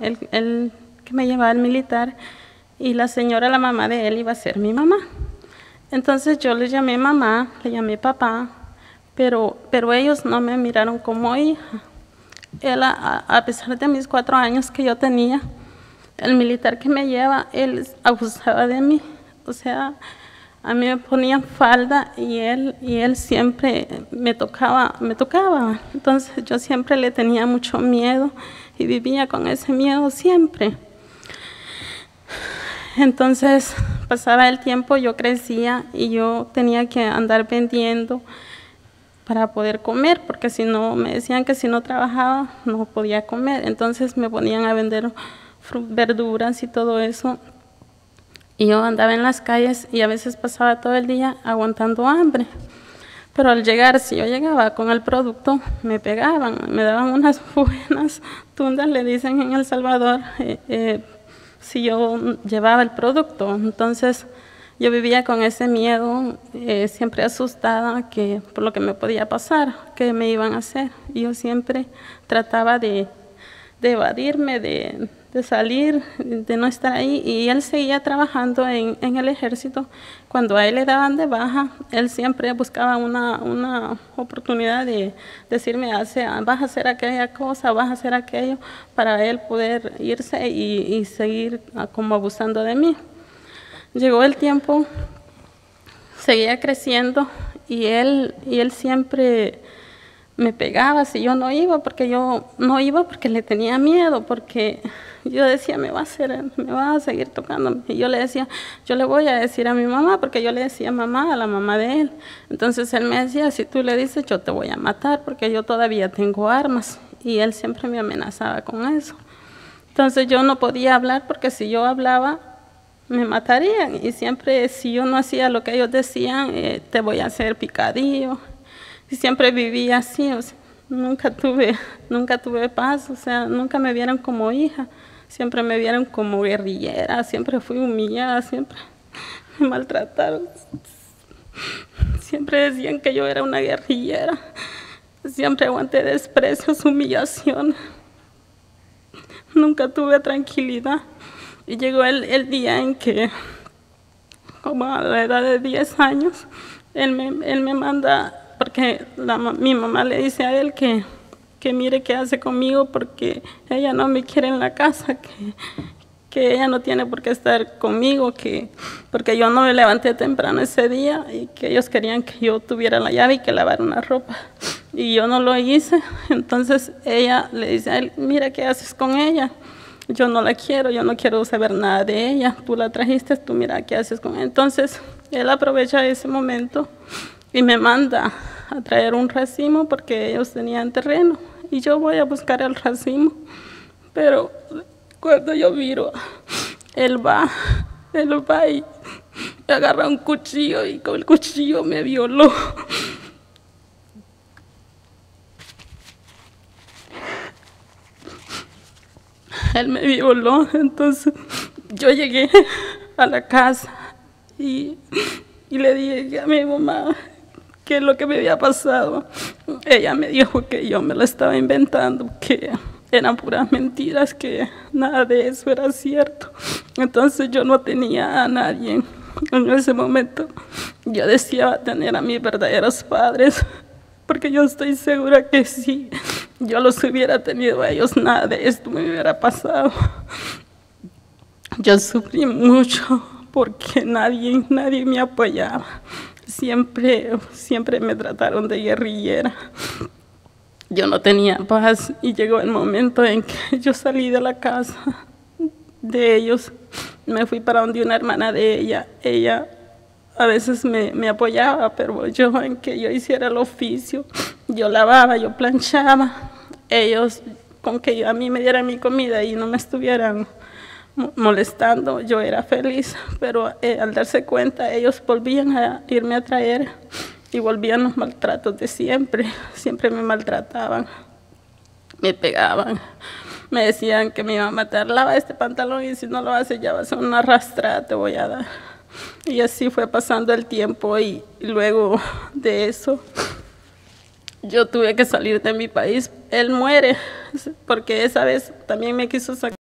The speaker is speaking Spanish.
él que me llevaba al militar, y la señora, la mamá de él, iba a ser mi mamá. Entonces yo le llamé mamá, le llamé papá, pero ellos no me miraron como hija. Él, a pesar de mis 4 años que yo tenía, el militar que me lleva, él abusaba de mí. O sea, a mí me ponían falda y él siempre me tocaba. Entonces yo siempre le tenía mucho miedo y vivía con ese miedo siempre. Entonces pasaba el tiempo, yo crecía y yo tenía que andar vendiendo para poder comer, porque si no, me decían que si no trabajaba no podía comer. Entonces me ponían a vender verduras y todo eso. Y yo andaba en las calles y a veces pasaba todo el día aguantando hambre. Pero al llegar, si yo llegaba con el producto, me pegaban, me daban unas buenas tundas, le dicen en El Salvador, si yo llevaba el producto. Entonces yo vivía con ese miedo, siempre asustada por lo que me podía pasar, que me iban a hacer. Y yo siempre trataba de evadirme, de salir, de no estar ahí. Y él seguía trabajando en el ejército. Cuando a él le daban de baja, él siempre buscaba una oportunidad de decirme, vas a hacer aquella cosa, vas a hacer aquello, para él poder irse y seguir como abusando de mí. Llegó el tiempo, seguía creciendo y él siempre me pegaba si yo no iba, porque yo no iba porque le tenía miedo, porque yo decía, me va a seguir tocando. Y yo le decía, yo le voy a decir a mi mamá, porque yo le decía mamá a la mamá de él. Entonces él me decía, si tú le dices, yo te voy a matar, porque yo todavía tengo armas. Y él siempre me amenazaba con eso. Entonces yo no podía hablar, porque si yo hablaba, me matarían. Y siempre, si yo no hacía lo que ellos decían, te voy a hacer picadillo. Y siempre viví así, o sea, nunca tuve paz, o sea, nunca me vieron como hija, siempre me vieron como guerrillera, siempre fui humillada, siempre me maltrataron, siempre decían que yo era una guerrillera, siempre aguanté desprecios, humillación, nunca tuve tranquilidad. Y llegó el día en que, como a la edad de 10 años, él me manda, porque mi mamá le dice a él que mire qué hace conmigo, porque ella no me quiere en la casa, que ella no tiene por qué estar conmigo, porque yo no me levanté temprano ese día y que ellos querían que yo tuviera la llave y que lavara una ropa. Y yo no lo hice. Entonces ella le dice a él, mira qué haces con ella. Yo no la quiero, yo no quiero saber nada de ella. Tú la trajiste, tú mira qué haces con ella. Entonces él aprovecha ese momento y me manda a traer un racimo, porque ellos tenían terreno. Y yo voy a buscar el racimo. Pero cuando yo miro, él va y me agarra un cuchillo y con el cuchillo me violó. Él me violó, entonces yo llegué a la casa y le dije a mi mamá qué es lo que me había pasado. Ella me dijo que yo me lo estaba inventando, que eran puras mentiras, que nada de eso era cierto. Entonces yo no tenía a nadie. En ese momento yo deseaba tener a mis verdaderos padres, porque yo estoy segura que si yo los hubiera tenido a ellos, nada de esto me hubiera pasado. Yo sufrí mucho porque nadie me apoyaba. Siempre me trataron de guerrillera. Yo no tenía paz y llegó el momento en que yo salí de la casa de ellos. Me fui para donde una hermana de ella. Ella a veces me apoyaba, pero yo en que yo hiciera el oficio, yo lavaba, yo planchaba. Ellos con que a mí me dieran mi comida y no me estuvieran molestando, yo era feliz, pero al darse cuenta ellos volvían a irme a traer y volvían los maltratos de siempre. Siempre me maltrataban, me pegaban, me decían que me iba a matar, lava este pantalón y si no lo haces ya vas a una arrastrada, te voy a dar. Y así fue pasando el tiempo y luego de eso yo tuve que salir de mi país. Él muere porque esa vez también me quiso sacar